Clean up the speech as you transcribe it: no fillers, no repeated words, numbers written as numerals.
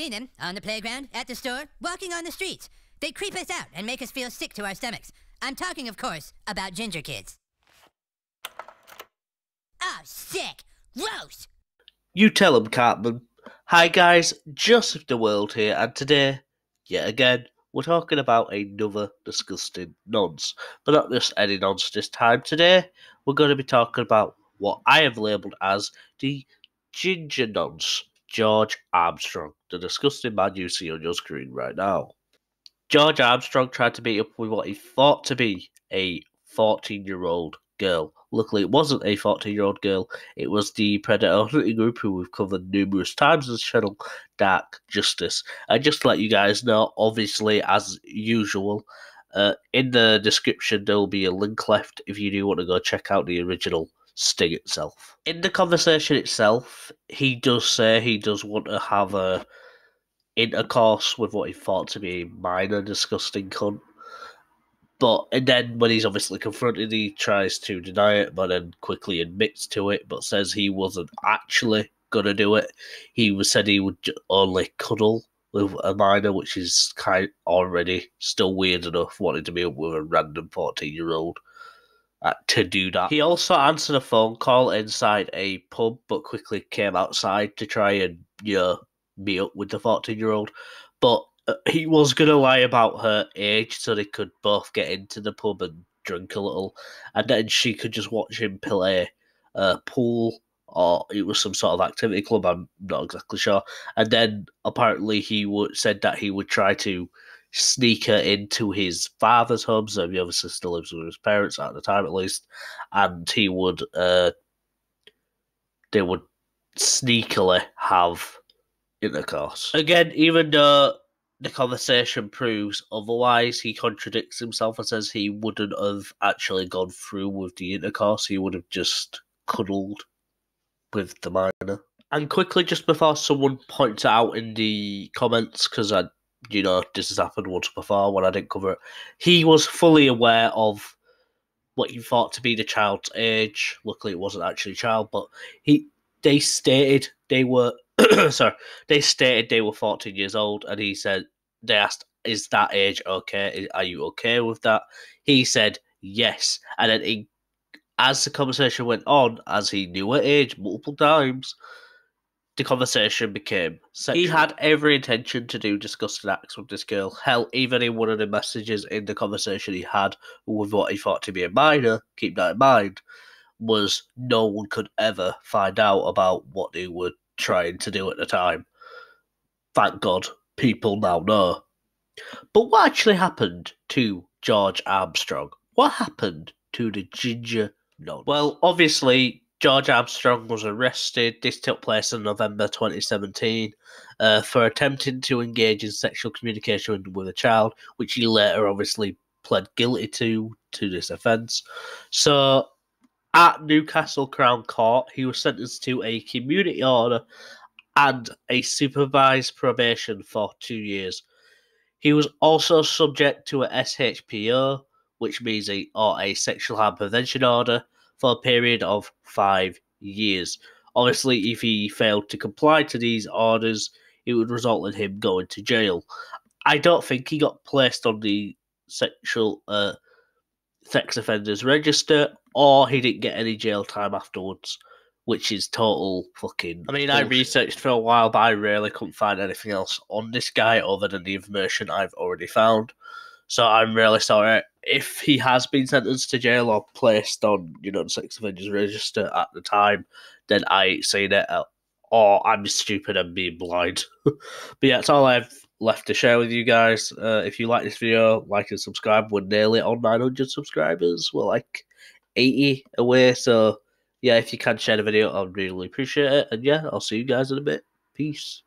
seen them on the playground, at the store, walking on the streets. They creep us out and make us feel sick to our stomachs. I'm talking, of course, about ginger kids. Oh, sick! Gross! You tell 'em, Cartman. Hi guys, Joseph the World here, and today, yet again, we're talking about another disgusting nonce. But not just any nonce this time. Today, we're going to be talking about what I have labelled as the ginger nonce, George Armstrong, the disgusting man you see on your screen right now. George Armstrong tried to meet up with what he thought to be a 14-year-old girl. Luckily, it wasn't a 14-year-old girl. It was the Predator hunting group who we've covered numerous times on this channel, Dark Justice. And just to let you guys know, obviously, as usual, in the description there will be a link left if you do want to go check out the original sting itself. In the conversation itself, he does say he does want to have a intercourse with what he thought to be a minor disgusting cunt. And then when he's obviously confronted, he tries to deny it, but then quickly admits to it, but says he wasn't actually gonna do it. He said he would only cuddle with a minor, which is kind of already still weird enough, wanting to be up with a random 14-year-old to do that. He also answered a phone call inside a pub, but quickly came outside to try and meet up with the 14-year-old. But he was going to lie about her age so they could both get into the pub and drink a little, and then she could just watch him play pool, or it was some sort of activity club, I'm not exactly sure. And then apparently he said that he would try to sneak her into his father's home, so he obviously still lives with his parents at the time at least, and they would sneakily have intercourse. Again, even though the conversation proves otherwise, he contradicts himself and says he wouldn't have actually gone through with the intercourse, he would have just cuddled with the minor. And quickly, just before someone points it out in the comments, because this has happened once before when I didn't cover it, he was fully aware of what he thought to be the child's age. Luckily, it wasn't actually a child, but they stated they were they stated they were 14 years old, and they asked, "Is that age okay? Are you okay with that?" He said yes, and then as the conversation went on, as he knew her age multiple times, the conversation became sexual. He had every intention to do disgusting acts with this girl. Hell, even in one of the messages in the conversation he had with what he thought to be a minor, keep that in mind, was no one could ever find out about what they were trying to do at the time. Thank God, people now know. But what actually happened to George Armstrong? What happened to the ginger nonce? Well, obviously, George Armstrong was arrested. This took place in November 2017 for attempting to engage in sexual communication with a child, which he later obviously pled guilty to this offence. So, at Newcastle Crown Court, he was sentenced to a community order and a supervised probation for 2 years. He was also subject to a SHPO, which means a sexual harm prevention order, for a period of 5 years. Obviously, if he failed to comply to these orders, it would result in him going to jail. I don't think he got placed on the sexual sex offenders register, or he didn't get any jail time afterwards, which is total fucking bullshit. I researched for a while, but I really couldn't find anything else on this guy other than the information I've already found. So I'm really sorry. If he has been sentenced to jail or placed on, the sex offenders register at the time, then I ain't seen it, or I'm stupid and being blind. But yeah, that's all I've left to share with you guys. If you like this video, like and subscribe. We're nearly on 900 subscribers. We're like 80 away, so yeah, if you can share the video, I'd really appreciate it. And yeah, I'll see you guys in a bit. Peace.